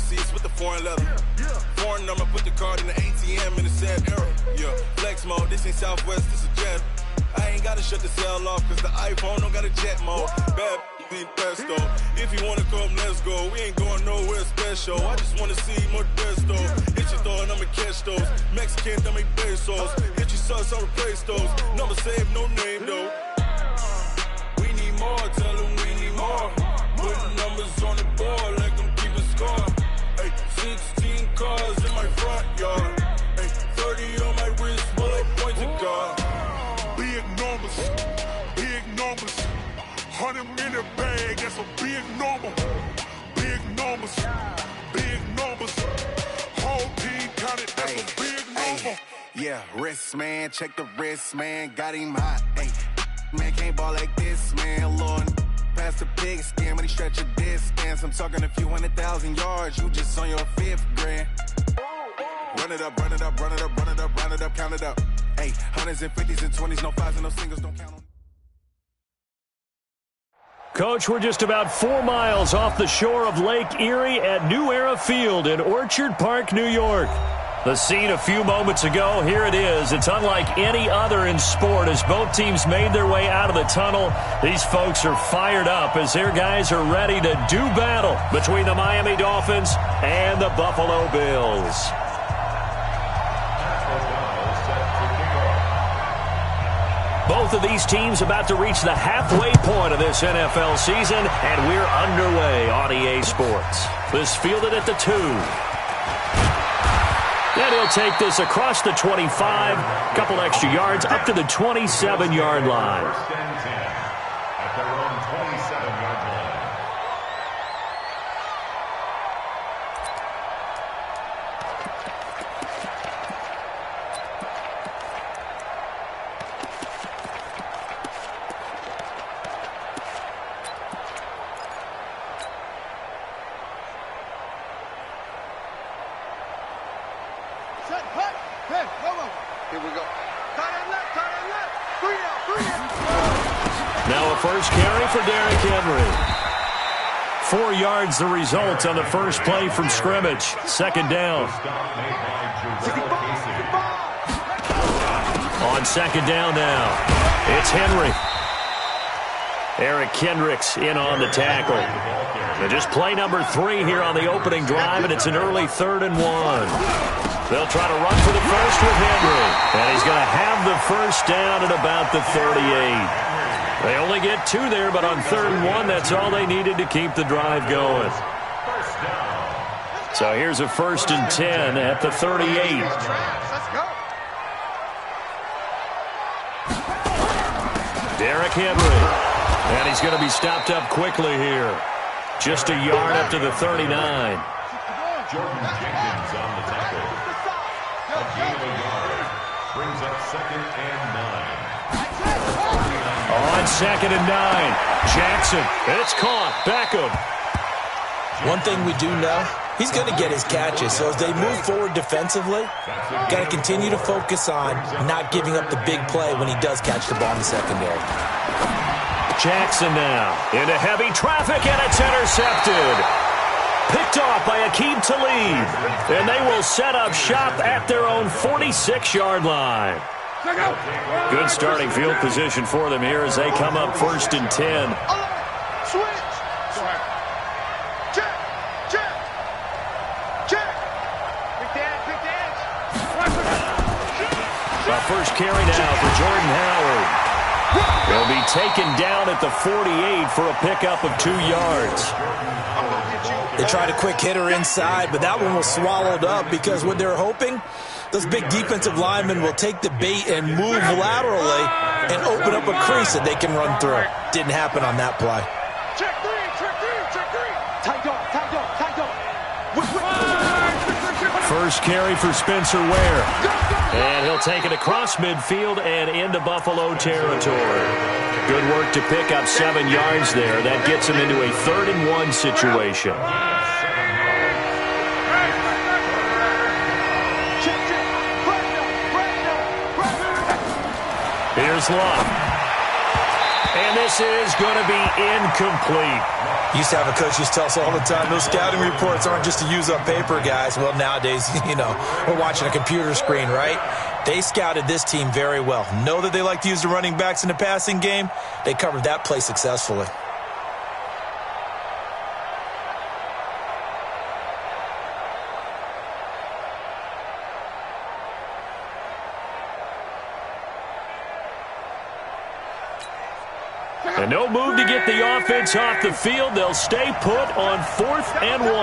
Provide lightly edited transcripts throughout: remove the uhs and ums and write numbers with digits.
seats with the foreign leather. Foreign number, put the card in the ATM in the sad era. Yeah, flex mode, this ain't Southwest, this a jet. I ain't gotta shut the cell off, cause the iPhone don't got a jet mode. Bad ain't pesto. If you wanna come, let's go. We ain't going nowhere special. I just wanna see more desto. Hit your thought, I'ma catch those. Mexican, don't make pesos. Hit your sus, I'll replace those. Number saved, no name though. We need more, tell them we need more. Putting numbers on the board like I'm keeping score. Ay, 16 cars in my front yard. Ay, 30 on my wrist while I point to God. Big numbers, big numbers. 100 minute bag, that's a big number. Big numbers, big numbers. Whole team counted, that's a big number. Yeah, wrist man, check the wrist man, got him hot. Ay, man can't ball like this, man. Lord, past the pig skin when he stretch a distance. I'm talking a few 100,000 yards, you just on your 5th grand. Run it up, run it up, run it up, run it up, run it up, count it up. Hey, hundreds and 50s and 20s, no 5s and no singles, don't count on. Coach, we're just about 4 miles off the shore of Lake Erie at New Era Field in Orchard Park, New York. The scene a few moments ago, here it is. It's unlike any other in sport as both teams made their way out of the tunnel. These folks are fired up as their guys are ready to do battle between the Miami Dolphins and the Buffalo Bills. Both of these teams about to reach the halfway point of this NFL season, and we're underway on EA Sports. This fielded at the 2. And he'll take this across the 25, couple extra yards up to the 27-yard line. At their own 27-yard line. Now a first carry for Derrick Henry. 4 yards the result on the first play from scrimmage. Second down. On second down now, it's Henry. Eric Kendricks in on the tackle. And just play number 3 here on the opening drive, and it's an early 3rd and 1. They'll try to run for the first with Henry. And he's going to have the first down at about the 38. They only get 2 there, but on 3rd and 1, that's all they needed to keep the drive going. So here's a 1st and 10 at the 38. Derrick Henry. And he's going to be stopped up quickly here. Just a yard up to the 39. Jordan Jenkins on the tackle. A gain of a yard. Brings up 2nd and 9. On 2nd and 9. Jackson. It's caught. Beckham. One thing we do know, he's going to get his catches. So as they move forward defensively, got to continue to focus on not giving up the big play when he does catch the ball in the secondary. Jackson now into heavy traffic, and it's intercepted. Picked off by Aqib Talib. And they will set up shop at their own 46-yard line. Good starting field position for them here as they come up 1st and 10. A first carry now for Jordan Howard. He'll be taken down at the 48 for a pickup of 2 yards. They tried a quick hitter inside, but that one was swallowed up because what they're hoping, those big defensive linemen will take the bait and move laterally and open up a crease that they can run through. Didn't happen on that play. Check 3, check 3, check 3. Tight dog, tight dog, tight dog. First carry for Spencer Ware. And he'll take it across midfield and into Buffalo territory. Good work to pick up 7 yards there. That gets him into a 3rd and 1 situation. Here's Love. And this is going to be incomplete. Used to have a coach used to tell us all the time, those scouting reports aren't just to use on paper, guys. Well, nowadays, we're watching a computer screen, right? They scouted this team very well. Know that they like to use the running backs in the passing game. They covered that play successfully. And no move to get the offense off the field. They'll stay put on 4th and 1. Come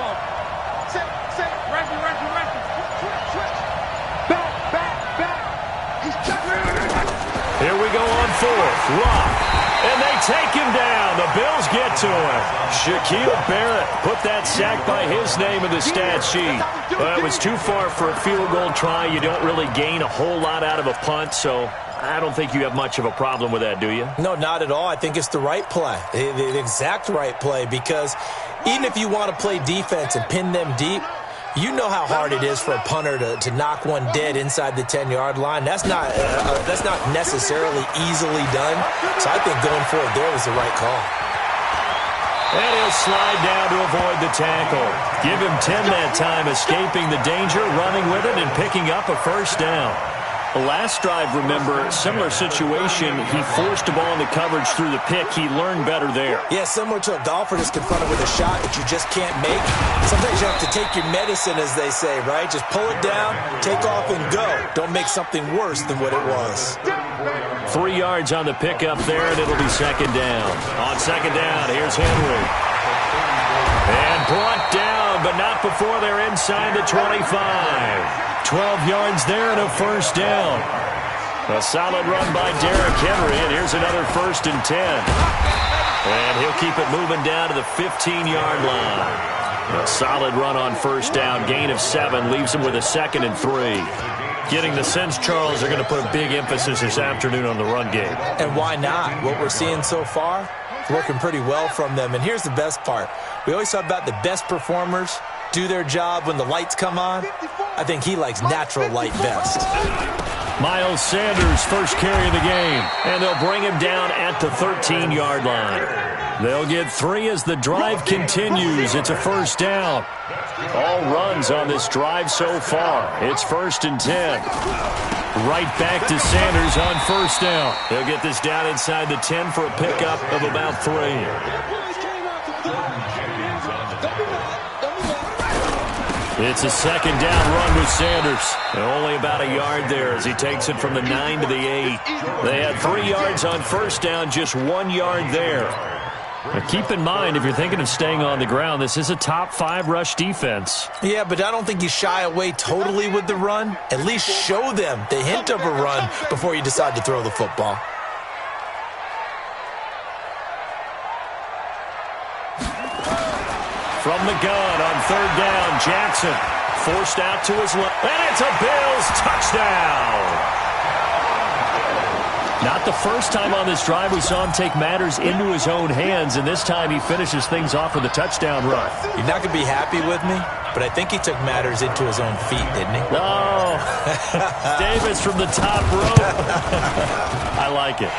on. Sit. Right. Switch. Back. He's Here we go on 4th. Lock. And they take him down. The Bills get to him. Shaquille Barrett put that sack by his name in the stat sheet. Well, it was too far for a field goal try. You don't really gain a whole lot out of a punt, so I don't think you have much of a problem with that, do you? No, not at all. I think it's the right play, the exact right play, because even if you want to play defense and pin them deep, you know how hard it is for a punter to knock one dead inside the 10-yard line. That's not necessarily easily done. So I think going forward there was the right call. And he'll slide down to avoid the tackle. Give him 10 that time, escaping the danger, running with it, and picking up a first down. The last drive, remember, similar situation. He forced a ball into coverage through the pick. He learned better there. Yeah, similar to a golfer that's confronted with a shot that you just can't make. Sometimes you have to take your medicine, as they say, right? Just pull it down, take off, and go. Don't make something worse than what it was. 3 yards on the pickup there, and it'll be second down. On second down, here's Henry. And brought down, but not before they're inside the 25. 12 yards there and a first down. A solid run by Derrick Henry, and here's another 1st and 10. And he'll keep it moving down to the 15-yard line. A solid run on first down, gain of 7, leaves him with a 2nd and 3. Getting the sense, Charles, they're going to put a big emphasis this afternoon on the run game. And why not? What we're seeing so far, working pretty well from them. And here's the best part. We always talk about the best performers do their job when the lights come on. I think he likes natural light best. Miles Sanders, first carry of the game, and they'll bring him down at the 13-yard line. They'll get 3 as the drive continues. It's a first down. All runs on this drive so far. It's 1st and 10. Right back to Sanders on first down. He'll get this down inside the 10 for a pickup of about 3. It's a second down run with Sanders. And only about a yard there as he takes it from the 9 to the 8. They had 3 yards on first down, just 1 yard there. Now keep in mind, if you're thinking of staying on the ground, this is a top 5 rush defense. Yeah, but I don't think you shy away totally with the run. At least show them the hint of a run before you decide to throw the football. From the gun on third down, Jackson forced out to his left, and it's a Bills touchdown. Not the first time on this drive we saw him take matters into his own hands, and this time he finishes things off with a touchdown run. You're not going to be happy with me, but I think he took matters into his own feet, didn't he? Oh, Davis from the top rope. I like it.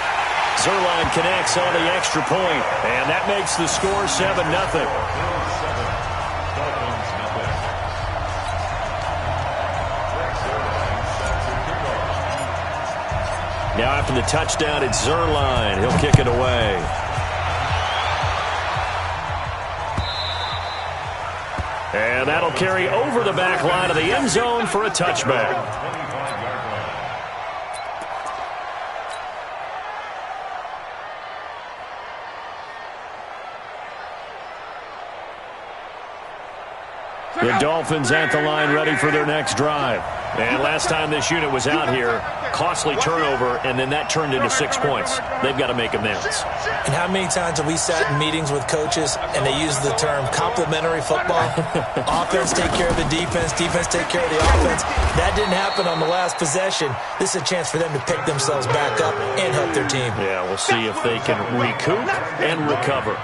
Zerline connects on the extra point, and that makes the score 7-0. Now after the touchdown, it's Zerline. He'll kick it away. And that'll carry over the back line of the end zone for a touchback. The Dolphins at the line ready for their next drive. And last time this unit was out here, costly turnover, and then that turned into 6 points. They've got to make amends. And how many times have we sat in meetings with coaches and they use the term complementary football? Offense take care of the defense, defense take care of the offense. That didn't happen on the last possession. This is a chance for them to pick themselves back up and help their team. Yeah, we'll see if they can recoup and recover.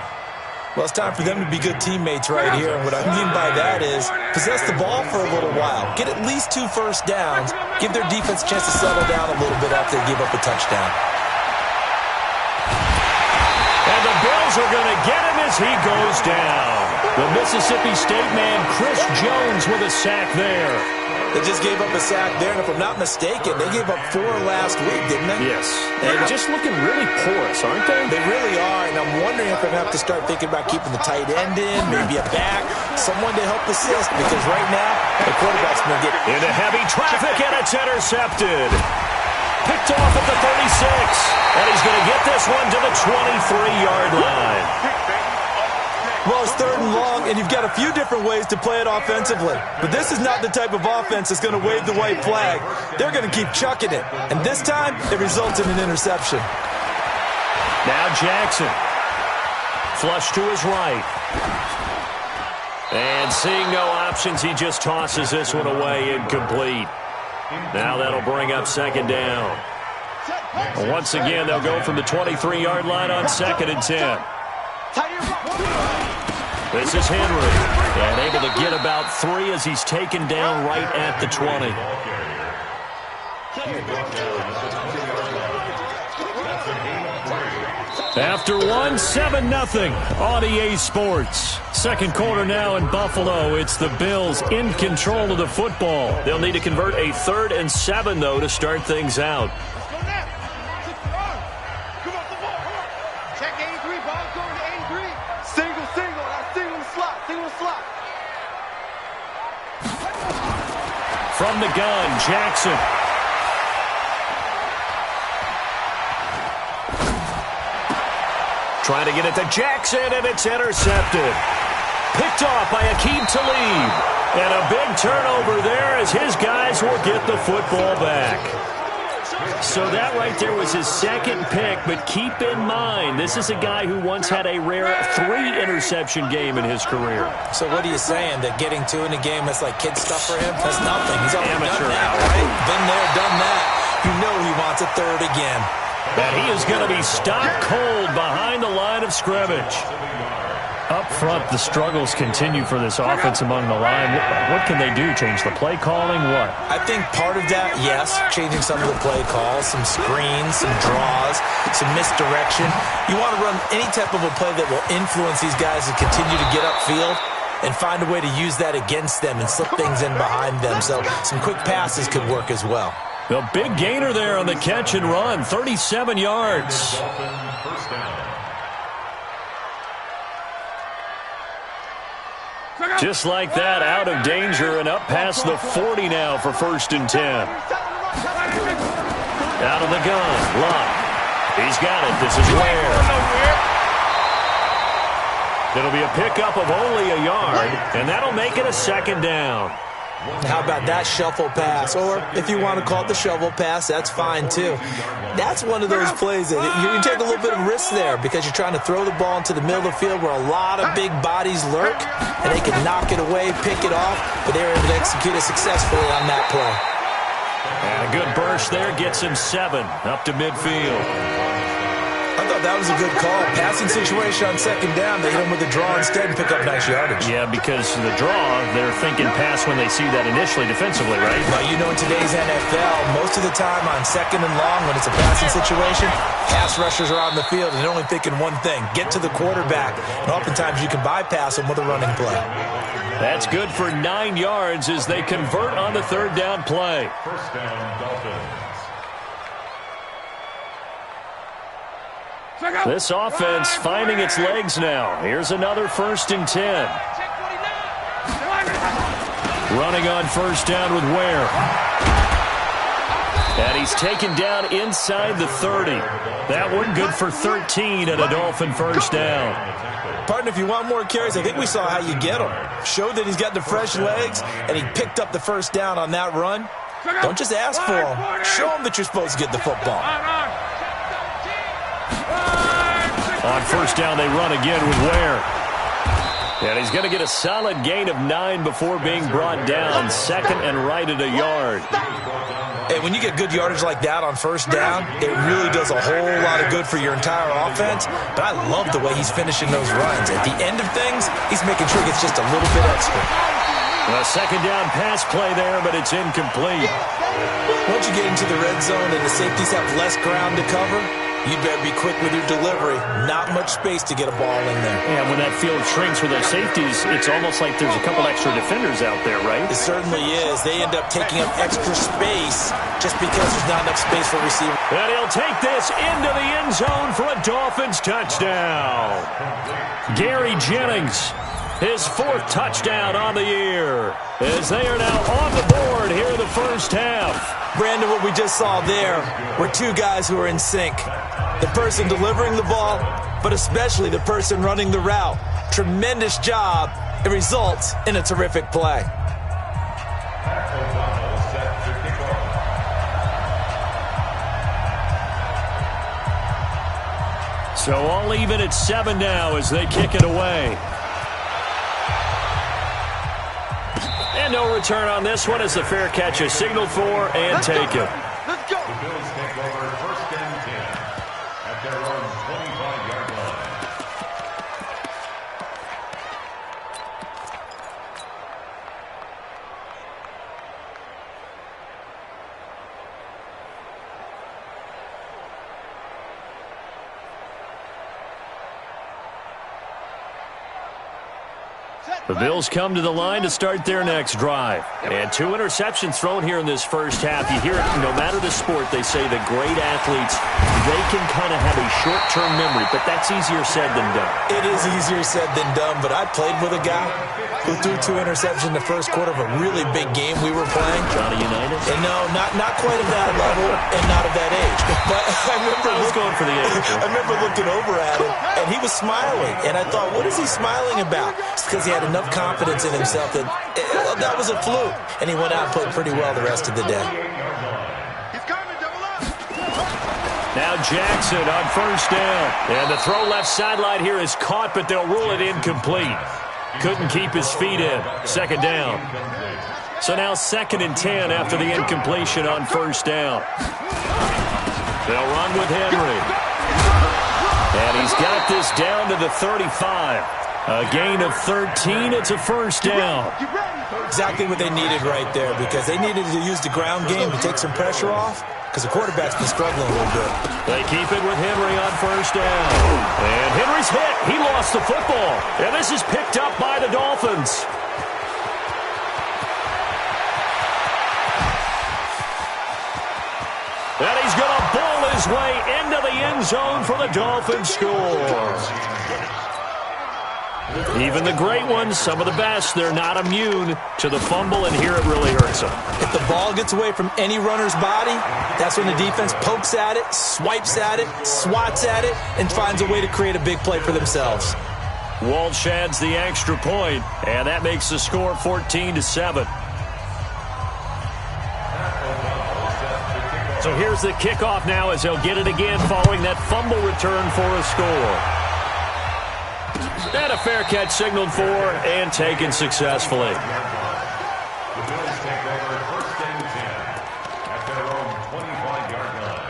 Well, it's time for them to be good teammates right here. And what I mean by that is possess the ball for a little while. Get at least 2 first downs. Give their defense a chance to settle down a little bit after they give up a touchdown. And the tackles are going to get him as he goes down. The Mississippi State man, Chris Jones, with a sack there. They just gave up a sack there, and if I'm not mistaken, they gave up 4 last week, didn't they? Yes. And they're just looking really porous, aren't they? They really are, and I'm wondering if I'm going to have to start thinking about keeping the tight end in, maybe a back, someone to help assist, because right now, the quarterback's going to get into heavy traffic, and it's intercepted. Picked off at the 36, and he's going to get this one to the 23-yard line. Well, it's 3rd and long, and you've got a few different ways to play it offensively. But this is not the type of offense that's going to wave the white flag. They're going to keep chucking it. And this time, it results in an interception. Now Jackson. Flush to his right. And seeing no options, he just tosses this one away, incomplete. Now that'll bring up 2nd down. Once again, they'll go from the 23-yard line on 2nd and 10. This is Henry, and able to get about 3 as he's taken down right at the 20. After 1, 7-0 on EA Sports. Second quarter now in Buffalo. It's the Bills in control of the football. They'll need to convert a 3rd and 7, though, to start things out. From the gun, Jackson. Trying to get it to Jackson, and it's intercepted. Picked off by Akeem Talib. And a big turnover there as his guys will get the football back. So that right there was his 2nd pick, but keep in mind, this is a guy who once had a rare 3-interception game in his career. So what are you saying, that getting 2 in a game is like kid stuff for him? That's nothing. He's already amateur done that, right? Been there, done that. You know he wants a 3rd again. And he is going to be stopped cold behind the line of scrimmage. Up front, the struggles continue for this offense among the line. What can they do? Change the play calling? What? I think part of that, yes, changing some of the play calls, some screens, some draws, some misdirection. You want to run any type of a play that will influence these guys to continue to get upfield and find a way to use that against them and slip things in behind them. So some quick passes could work as well. The big gainer there on the catch and run, 37 yards. Just like that, out of danger and up past the 40 now for 1st and 10. Out of the gun, Luck. He's got it. This is Ware. It'll be a pickup of only a yard, and that'll make it a 2nd down. How about that shuffle pass? Or if you want to call it the shovel pass, that's fine too. That's one of those plays that you take a little bit of risk there because you're trying to throw the ball into the middle of the field where a lot of big bodies lurk, and they can knock it away, pick it off, but they were able to execute it successfully on that play. And a good burst there gets him 7 up to midfield. I thought that was a good call. Passing situation on 2nd down. They hit him with a draw instead and pick up nice yardage. Yeah, because the draw, they're thinking pass when they see that initially defensively, right? Well, you know, in today's NFL, most of the time on 2nd and long, when it's a passing situation, pass rushers are on the field and they're only thinking one thing, get to the quarterback. And oftentimes you can bypass them with a running play. That's good for 9 yards as they convert on the 3rd down play. 1st down, Dolphins. This offense finding its legs now. Here's another 1st and 10. Running on 1st down with Ware. And he's taken down inside the 30. That one good for 13 and a Dolphin 1st down. Partner, if you want more carries, I think we saw how you get him. Showed that he's got the fresh legs, and he picked up the 1st down on that run. Don't just ask for him. Show him that you're supposed to get the football. On 1st down, they run again with Ware. And he's going to get a solid gain of 9 before being brought down. 2nd and right at a yard. Hey, when you get good yardage like that on 1st down, it really does a whole lot of good for your entire offense. But I love the way he's finishing those runs. At the end of things, he's making sure he gets just a little bit extra. A 2nd down pass play there, but it's incomplete. Once you get into the red zone and the safeties have less ground to cover, You better be quick with your delivery. Not much space to get a ball in there. Yeah, when that field shrinks with those safeties, it's almost like there's a couple extra defenders out there, right? It certainly is. They end up taking up extra space just because there's not enough space for receivers. And he'll take this into the end zone for a Dolphins touchdown. Gary Jennings, his 4th touchdown on the year, as they are now on the board here in the first half. Brandon, what we just saw there were two guys who are in sync. The person delivering the ball, but especially the person running the route. Tremendous job. It results in a terrific play. So all even at 7 now as they kick it away. And no return on this one as the fair catch is signaled for and taken. Let's go. The Bills take over 1st and 10 at their own 25-yard line. The Bills come to the line to start their next drive. And 2 interceptions thrown here in this first half. You hear it, no matter the sport, they say that great athletes, they can kind of have a short-term memory, but that's easier said than done. It is easier said than done, but I played with a guy who threw 2 interceptions in the first quarter of a really big game we were playing. Johnny Unitas? And no, not quite at that level and not at that age. But I was going for the age. I remember looking over at him, and he was smiling. And I thought, what is he smiling about? It's because he had enough confidence in himself that that was a fluke. And he went out and played pretty well the rest of the day. He's coming, double up. Now Jackson on first down. And the throw left sideline here is caught, but they'll rule it incomplete. Couldn't keep his feet in. 2nd down. So now 2nd and 10 after the incompletion on first down. They'll run with Henry. And he's got this down to the 35. A gain of 13. It's a first down. Exactly what they needed right there, because they needed to use the ground game to take some pressure off, because the quarterback's been struggling a little bit. They keep it with Henry on first down. And Henry's hit. He lost the football. And this is picked up by the Dolphins. And he's going to bowl his way into the end zone for the Dolphins score. Even the great ones, some of the best, they're not immune to the fumble, and here it really hurts them. If the ball gets away from any runner's body, that's when the defense pokes at it, swipes at it, swats at it, and finds a way to create a big play for themselves. Walsh adds the extra point, and that makes the score 14-7. So here's the kickoff now as they'll get it again following that fumble return for a score. And a fair catch signaled for and taken successfully. The Bills take over 1st and 10 at their own 25-yard line.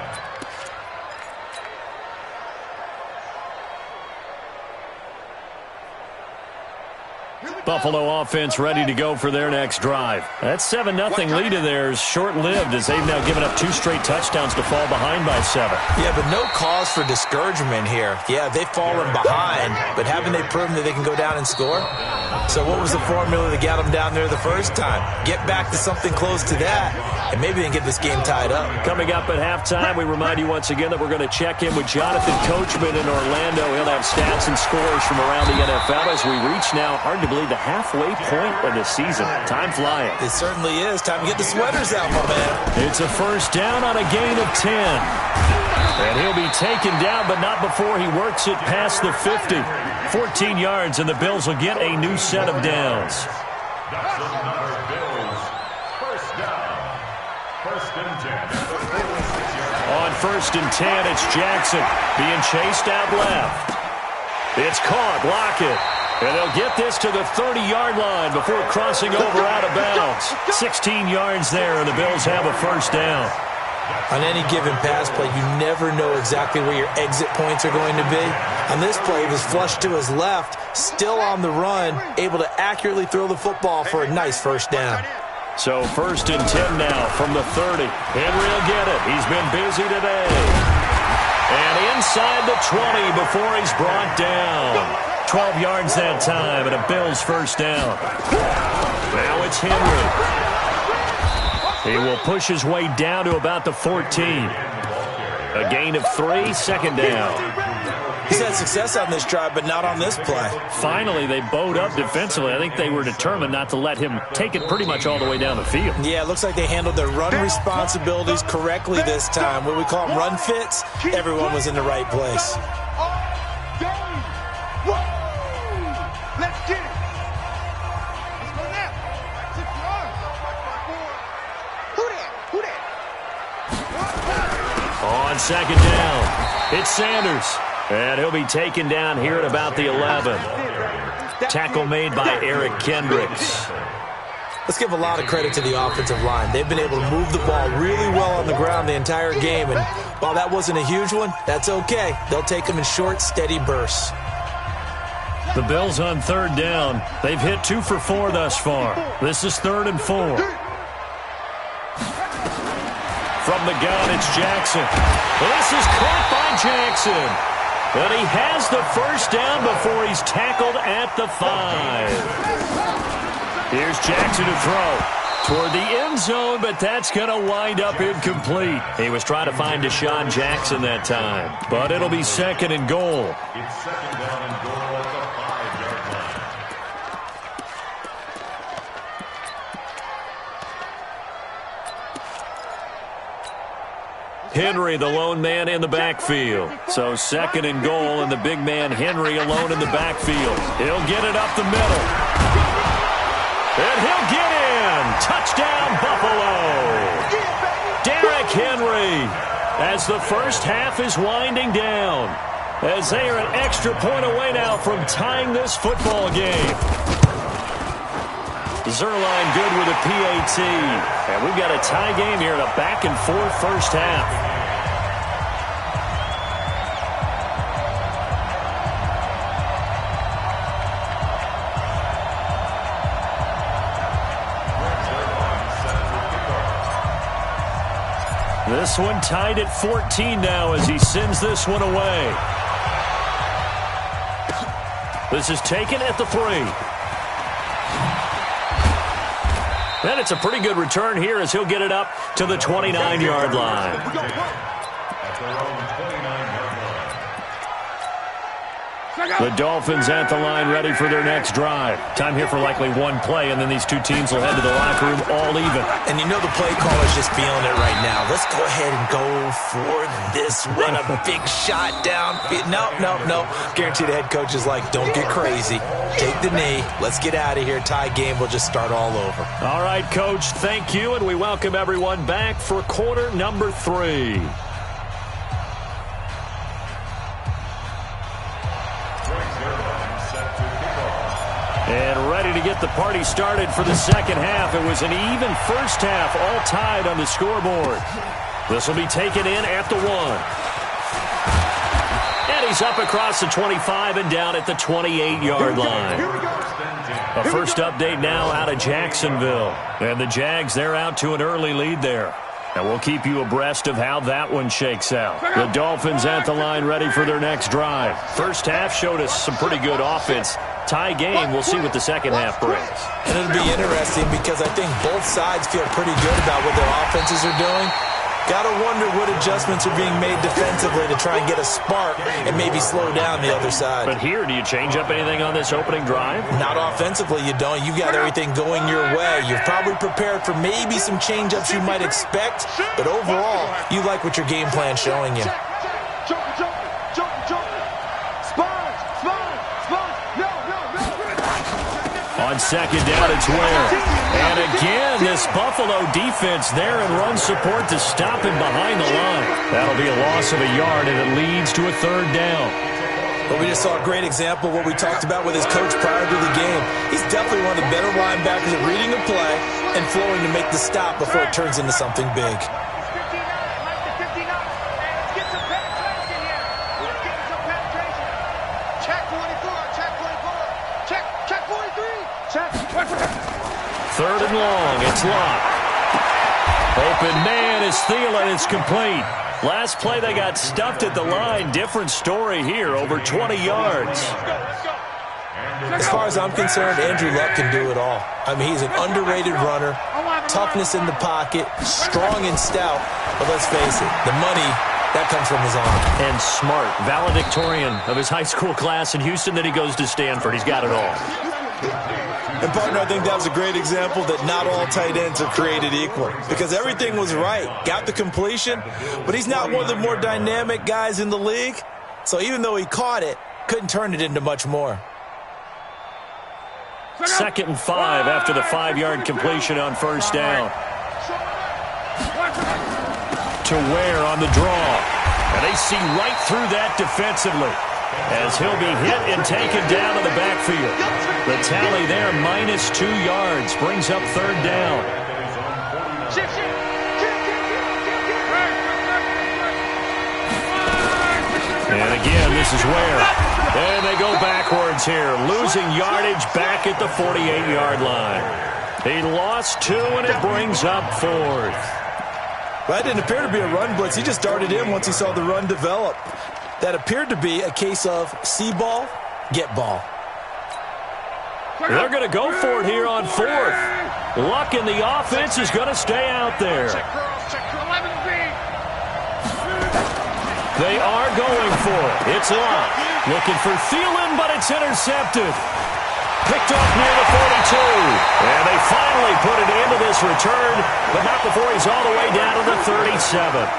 Buffalo offense ready to go for their next drive. That 7-0 lead of theirs short-lived as they've now given up 2 straight touchdowns to fall behind by 7. Yeah, but no cause for discouragement here. Yeah, they've fallen behind, but haven't they proven that they can go down and score? So what was the formula that got them down there the first time? Get back to something close to that, and maybe they can get this game tied up. Coming up at halftime, we remind you once again that we're going to check in with Jonathan Coachman in Orlando. He'll have stats and scores from around the NFL as we reach now, hard to believe, the halfway point of the season. Time flying. It certainly is. Time to get the sweaters out, my man. It's a first down on a gain of 10. And he'll be taken down, but not before he works it past the 50. 14 yards, and the Bills will get a new set of downs. That's the number Bills. First down. 1st and 10. On 1st and 10, it's Jackson being chased out left. It's caught. Lockett. And they'll get this to the 30-yard line before crossing over out of bounds. 16 yards there, and the Bills have a first down. On any given pass play, you never know exactly where your exit points are going to be. On this play, he was flushed to his left, still on the run, able to accurately throw the football for a nice first down. So 1st and 10 now from the 30. Henry will get it. He's been busy today. And inside the 20 before he's brought down. 12 yards that time, and a Bills first down. Now it's Henry. He will push his way down to about the 14. A gain of 3, second down. He's had success on this drive, but not on this play. Finally, they bowed up defensively. I think they were determined not to let him take it pretty much all the way down the field. Yeah, it looks like they handled their run responsibilities correctly this time. What we call them run fits, everyone was in the right place. Let's get it. Let's go now. Who that? On second down, it's Sanders. And he'll be taken down here at about the 11. Tackle made by Eric Kendricks. Let's give a lot of credit to the offensive line. They've been able to move the ball really well on the ground the entire game. And while that wasn't a huge one, that's okay. They'll take them in short, steady bursts. The Bills on third down. They've hit 2 for 4 thus far. This is 3rd and 4. From the gun, it's Jackson. This is caught by Jackson. But he has the first down before he's tackled at the 5. Here's Jackson to throw toward the end zone, but that's going to wind up incomplete. He was trying to find Deshaun Jackson that time, but it'll be 2nd and goal. It's 2nd down and goal at the 5-yard line. Henry, the lone man in the backfield. So 2nd and goal, and the big man Henry alone in the backfield. He'll get it up the middle. And he'll get in. Touchdown, Buffalo. Derrick Henry, as the first half is winding down, as they are an extra point away now from tying this football game. Zerline good with a PAT. And we've got a tie game here in a back-and-forth first half. This one tied at 14 now as he sends this one away. This is taken at the 3. And it's a pretty good return here as he'll get it up to the 29-yard line. At their own 29-yard line. The Dolphins at the line ready for their next drive. Time here for likely one play, and then these two teams will head to the locker room all even. And you know the play caller's just feeling it right now. Let's go ahead and go for this. Run a big shot down. No. Guarantee the head coach is like, don't get crazy. Take the knee. Let's get out of here. Tie game. We'll just start all over. All right, Coach, thank you, and we welcome everyone back for quarter number 3. And ready to get the party started for the second half. It was an even first half, all tied on the scoreboard. This will be taken in at the 1. And he's up across the 25 and down at the 28-yard line. A first update now out of Jacksonville. And the Jags, they're out to an early lead there. And we'll keep you abreast of how that one shakes out. The Dolphins at the line ready for their next drive. First half showed us some pretty good offense. Tie game, we'll see what the second half brings. And it'll be interesting because I think both sides feel pretty good about what their offenses are doing. Got to wonder what adjustments are being made defensively to try and get a spark and maybe slow down the other side. But here, do you change up anything on this opening drive? Not offensively, you don't. You got everything going your way. You've probably prepared for maybe some change-ups you might expect, but overall, you like what your game plan's showing you. On second down, it's Ware. And again, this Buffalo defense there in run support to stop him behind the line. That'll be a loss of a yard, and it leads to a third down. Well, we just saw a great example of what we talked about with his coach prior to the game. He's definitely one of the better linebackers at reading the play and flowing to make the stop before it turns into something big. Third and long, it's locked. Open man is Thielen, it's complete. Last play, they got stuffed at the line. Different story here, over 20 yards. As far as I'm concerned, Andrew Luck can do it all. I mean, he's an underrated runner, toughness in the pocket, strong and stout. But let's face it, the money, that comes from his arm. And smart, valedictorian of his high school class in Houston. Then he goes to Stanford. He's got it all. And, partner, I think that was a great example that not all tight ends are created equal. Because everything was right. Got the completion, but he's not one of the more dynamic guys in the league. So even though he caught it, couldn't turn it into much more. 2nd and 5 after the 5-yard completion on first down. To Ware on the draw. And they see right through that defensively as he'll be hit and taken down in the backfield. The tally there, -2 yards, brings up 3rd down. And again, this is Ware. And they go backwards here, losing yardage back at the 48-yard line. He lost 2, and it brings up 4th. Well, that didn't appear to be a run blitz. He just darted in once he saw the run develop. That appeared to be a case of see ball, get ball. They're going to go for it here on 4th. Luck in the offense is going to stay out there. They are going for it. It's Luck. Looking for Thielen, but it's intercepted. Picked up near the 42. And they finally put it into this return, but not before he's all the way down to the 37.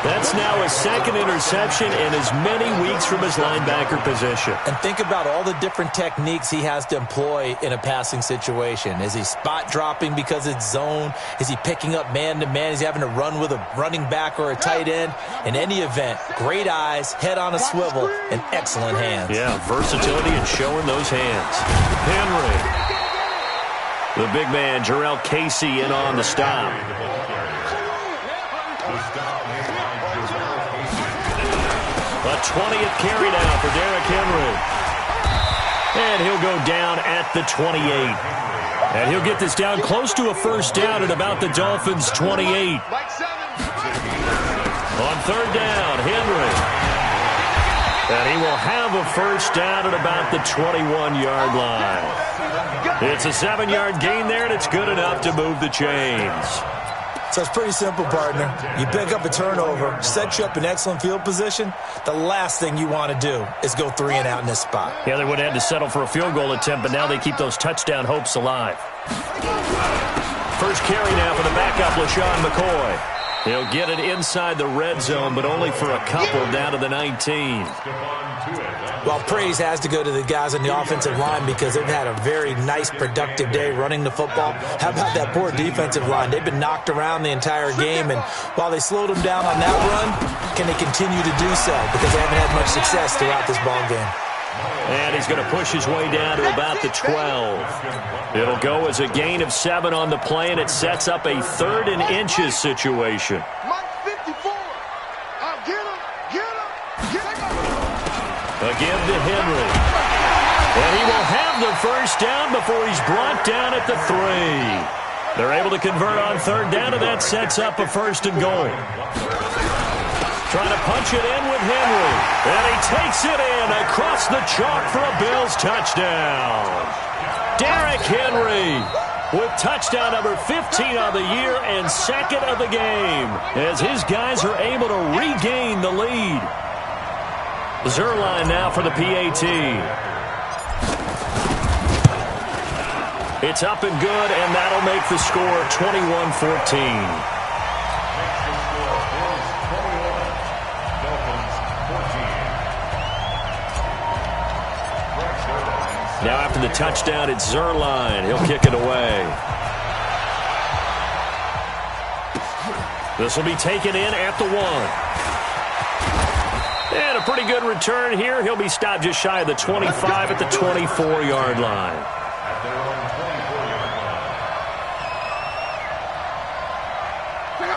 That's now his 2nd interception in as many weeks from his linebacker position. And think about all the different techniques he has to employ in a passing situation. Is he spot dropping because it's zone? Is he picking up man-to-man? Is he having to run with a running back or a tight end? In any event, great eyes, head on a swivel, and excellent hands. Yeah, versatility and showing those hands. Henry. The big man, Jarrell Casey, in on the stop. A 20th carry now for Derrick Henry. And he'll go down at the 28. And he'll get this down close to a 1st down at about the Dolphins' 28. On 3rd down, Henry. And he will have a 1st down at about the 21-yard line. It's a 7-yard gain there, and it's good enough to move the chains. So it's pretty simple, partner. You pick up a turnover, set you up in excellent field position. The last thing you want to do is go 3 and out in this spot. Yeah, they would have had to settle for a field goal attempt, but now they keep those touchdown hopes alive. First carry now for the backup, LaShawn McCoy. He'll get it inside the red zone, but only for a couple down to the 19. Well, praise has to go to the guys on the offensive line because they've had a very nice, productive day running the football. How about that poor defensive line? They've been knocked around the entire game, and while they slowed them down on that run, can they continue to do so? Because they haven't had much success throughout this ball game. And he's going to push his way down to about the 12. It'll go as a gain of 7 on the play, and it sets up a 3rd and inches situation. Again to Henry. And he will have the 1st down before he's brought down at the 3. They're able to convert on 3rd down, and that sets up a 1st and goal. Trying to punch it in with Henry. And he takes it in across the chalk for a Bills touchdown. Derrick Henry with touchdown number 15 on the year and 2nd of the game as his guys are able to regain the lead. Zerline now for the PAT. It's up and good, and that'll make the score 21-14. Now after the touchdown, it's Zerline. He'll kick it away. This will be taken in at the 1. And a pretty good return here. He'll be stopped just shy of the 25 at the 24-yard line.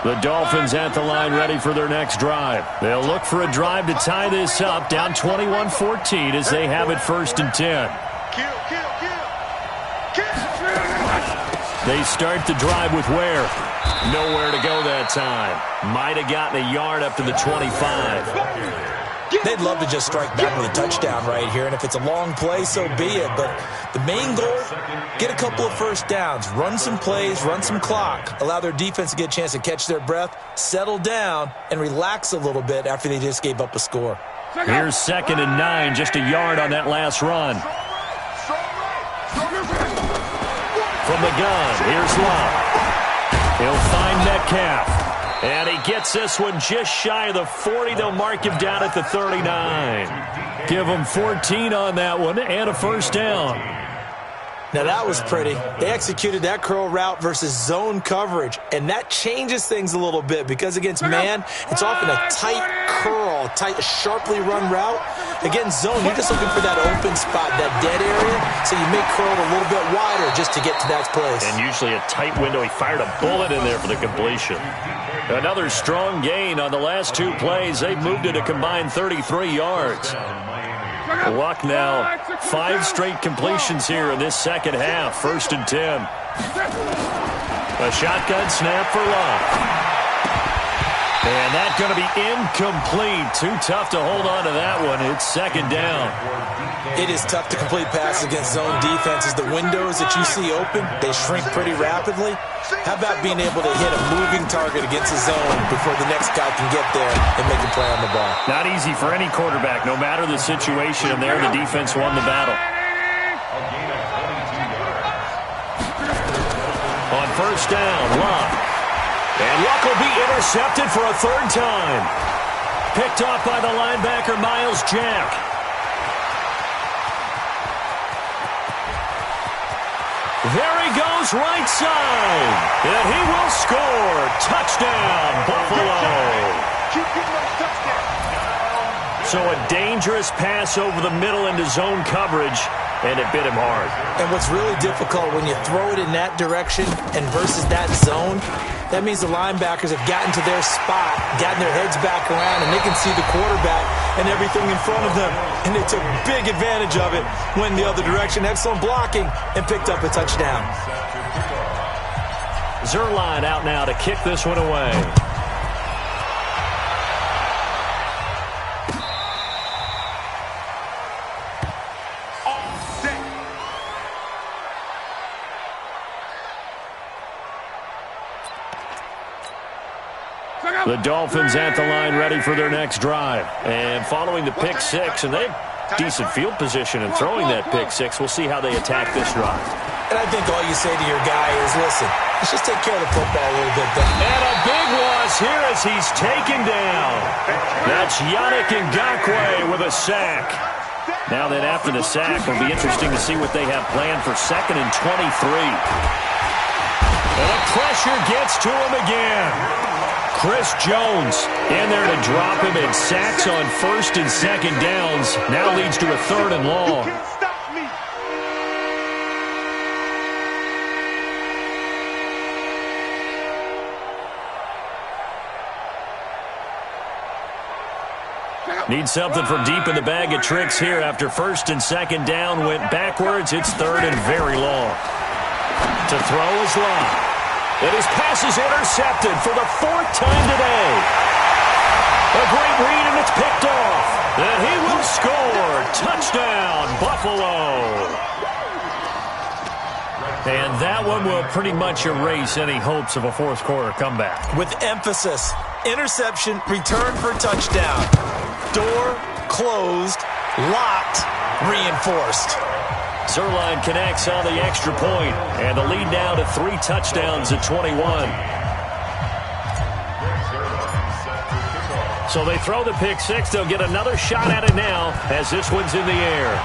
The Dolphins at the line ready for their next drive. They'll look for a drive to tie this up, down 21-14 as they have it 1st and 10. They start the drive with Ware. Nowhere to go that time. Might have gotten a yard up to the 25. They'd love to just strike back with a touchdown right here, and if it's a long play, so be it. But the main goal, get a couple of first downs, run some plays, run some clock, allow their defense to get a chance to catch their breath, settle down, and relax a little bit after they just gave up a score. Here's 2nd and 9, just a yard on that last run. From the gun, here's Love. He'll find Metcalf. And he gets this one just shy of the 40. They'll mark him down at the 39. Give him 14 on that one and a first down. Now that was pretty. They executed that curl route versus zone coverage, and that changes things a little bit because against man, it's often a tight curl, sharply run route. Against zone, you're just looking for that open spot, that dead area, so you make curl a little bit wider just to get to that place. And usually a tight window. He fired a bullet in there for the completion. Another strong gain on the last 2 plays. They've moved it a combined 33 yards. Luck now, 5 straight completions here in this second half. 1st and 10. A shotgun snap for Love. And that's going to be incomplete. Too tough to hold on to that one. It's 2nd down. It is tough to complete passes against zone defenses. The windows that you see open, they shrink pretty rapidly. How about being able to hit a moving target against a zone before the next guy can get there and make a play on the ball? Not easy for any quarterback, no matter the situation, and there the defense won the battle. On 1st down, Love. And Luck will be intercepted for a 3rd time. Picked off by the linebacker, Miles Jack. There he goes, right side. And he will score. Touchdown, Buffalo. So a dangerous pass over the middle into zone coverage, and it bit him hard. And what's really difficult when you throw it in that direction and versus that zone, that means the linebackers have gotten to their spot, gotten their heads back around, and they can see the quarterback and everything in front of them. And they took big advantage of it, went the other direction, excellent blocking, and picked up a touchdown. Zuerlein out now to kick this one away. The Dolphins at the line ready for their next drive. And following the pick 6, and they have decent field position in throwing that pick 6. We'll see how they attack this drive. And I think all you say to your guy is, listen, let's just take care of the football a little bit. And a big loss here as he's taken down. That's Yannick Ngakoue with a sack. Now that after the sack, it'll be interesting to see what they have planned for 2nd and 23. And the pressure gets to him again. Chris Jones in there to drop him, and sacks on 1st and 2nd downs. Now leads to a 3rd and long. Need something from deep in the bag of tricks here. After 1st and 2nd down went backwards, it's 3rd and very long. To throw is Love. And his pass is intercepted for the 4th time today. A great read, and it's picked off. And he will score. Touchdown, Buffalo. And that one will pretty much erase any hopes of a 4th quarter comeback. With emphasis, interception, return for touchdown. Door closed, locked, reinforced. Zuerlein connects on the extra point, and the lead now to 3 touchdowns at 21. So they throw the pick 6. They'll get another shot at it now as this one's in the air.